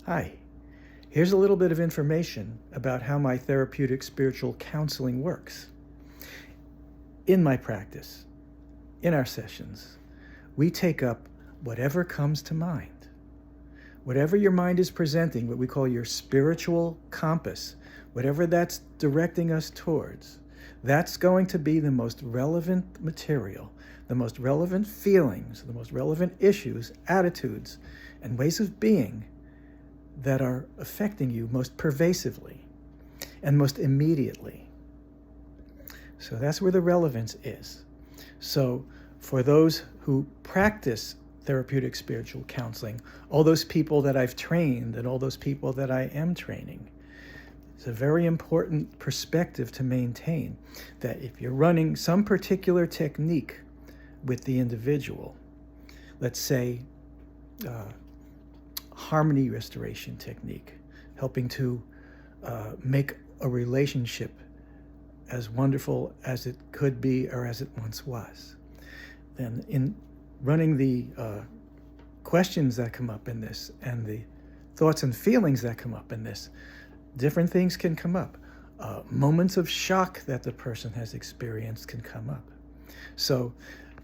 Hi, here's a little bit of information about how my therapeutic spiritual counseling works. In my practice, in our sessions, we take up whatever comes to mind. Whatever your mind is presenting, what we call your spiritual compass, whatever that's directing us towards, that's going to be the most relevant material, the most relevant feelings, the most relevant issues, attitudes, and ways of being that are affecting you most pervasively and most immediately. So that's where the relevance is. So for those who practice therapeutic spiritual counseling, all those people that I've trained and all those people that I am training, it's a very important perspective to maintain that if you're running some particular technique with the individual, let's say harmony restoration technique, helping to make a relationship as wonderful as it could be or as it once was, then in running the questions that come up in this and the thoughts and feelings that come up in this, different things can come up. Moments of shock that the person has experienced can come up. So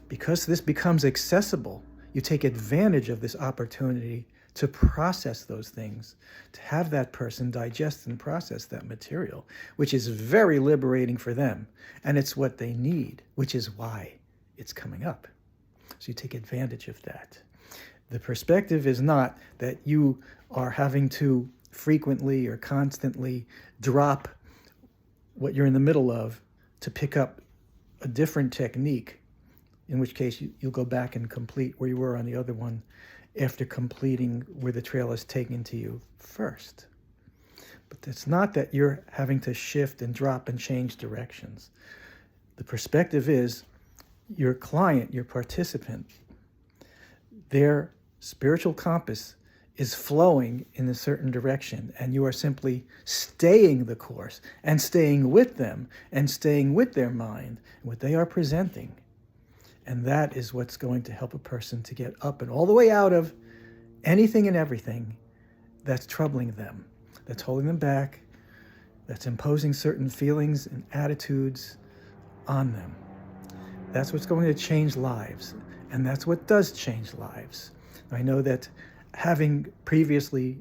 because this becomes accessible, you take advantage of this opportunity to process those things, to have that person digest and process that material, which is very liberating for them. And it's what they need, which is why it's coming up. So you take advantage of that. The perspective is not that you are having to frequently or constantly drop what you're in the middle of to pick up a different technique, in which case you'll go back and complete where you were on the other one after completing where the trail is taken to you first. But it's not that you're having to shift and drop and change directions. The perspective is your client, your participant, their spiritual compass is flowing in a certain direction, and you are simply staying the course and staying with them and staying with their mind, what they are presenting. And that is what's going to help a person to get up and all the way out of anything and everything that's troubling them, that's holding them back, that's imposing certain feelings and attitudes on them. That's what's going to change lives, and that's what does change lives. I know that having previously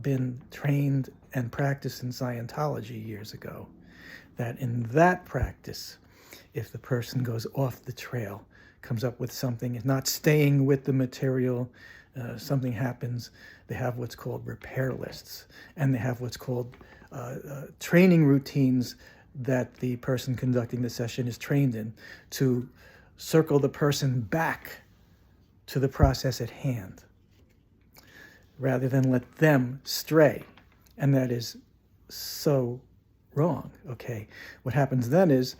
been trained and practiced in Scientology years ago, that in that practice, if the person goes off the trail, comes up with something, is not staying with the material, something happens, they have what's called repair lists, and they have what's called training routines that the person conducting the session is trained in to circle the person back to the process at hand, rather than let them stray. And that is so wrong, okay? What happens then is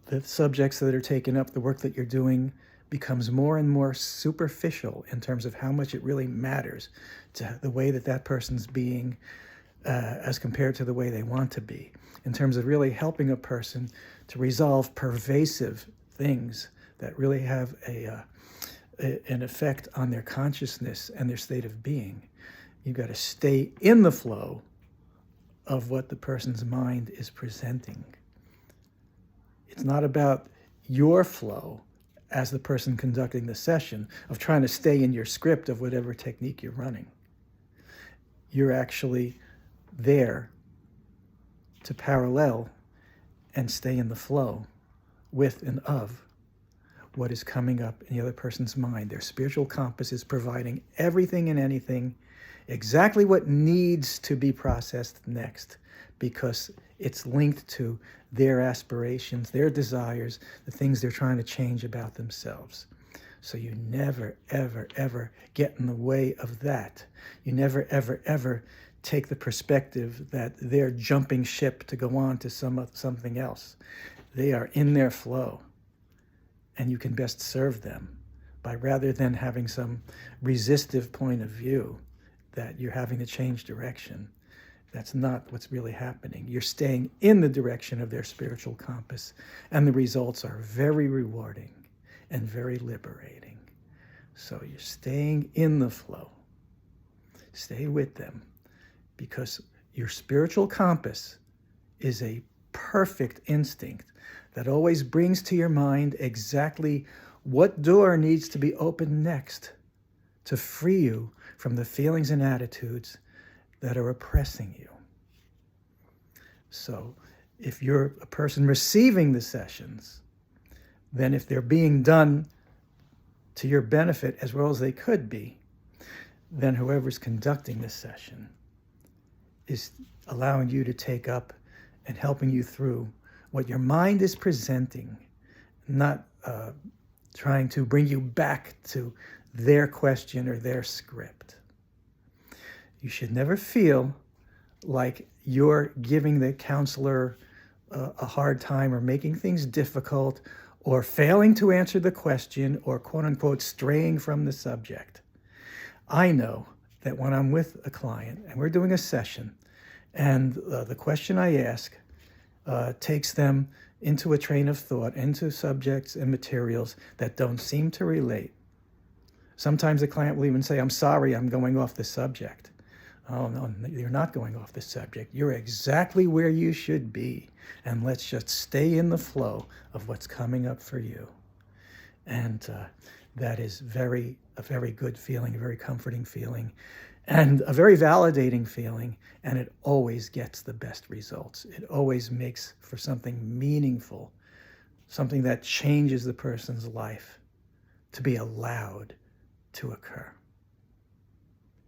the subjects that are taken up, the work that you're doing, becomes more and more superficial in terms of how much it really matters to the way that that person's being as compared to the way they want to be, in terms of really helping a person to resolve pervasive things that really have an effect on their consciousness and their state of being. You've got to stay in the flow of what the person's mind is presenting. It's not about your flow as the person conducting the session of trying to stay in your script of whatever technique you're running. You're actually there to parallel and stay in the flow with and of what is coming up in the other person's mind. Their spiritual compass is providing everything and anything, exactly what needs to be processed next, because it's linked to their aspirations, their desires, the things they're trying to change about themselves. So you never, ever, ever get in the way of that. You never, ever, ever take the perspective that they're jumping ship to go on to something else. They are in their flow, and you can best serve them by, rather than having some resistive point of view that you're having to change direction. That's not what's really happening. You're staying in the direction of their spiritual compass, and the results are very rewarding and very liberating. So you're staying in the flow, Stay with them, because your spiritual compass is a perfect instinct that always brings to your mind exactly what door needs to be opened next to free you from the feelings and attitudes that are oppressing you. So if you're a person receiving the sessions, then if they're being done to your benefit as well as they could be, then whoever's conducting the session is allowing you to take up and helping you through what your mind is presenting, not trying to bring you back to their question or their script. You should never feel like you're giving the counselor a hard time or making things difficult or failing to answer the question or quote unquote straying from the subject. I know that when I'm with a client and we're doing a session and the question I ask takes them into a train of thought, into subjects and materials that don't seem to relate. Sometimes the client will even say, I'm sorry, I'm going off the subject. Oh, no, you're not going off the subject. You're exactly where you should be. And let's just stay in the flow of what's coming up for you. And that is a very good feeling, a very comforting feeling, and a very validating feeling. And it always gets the best results. It always makes for something meaningful, something that changes the person's life to be allowed to occur.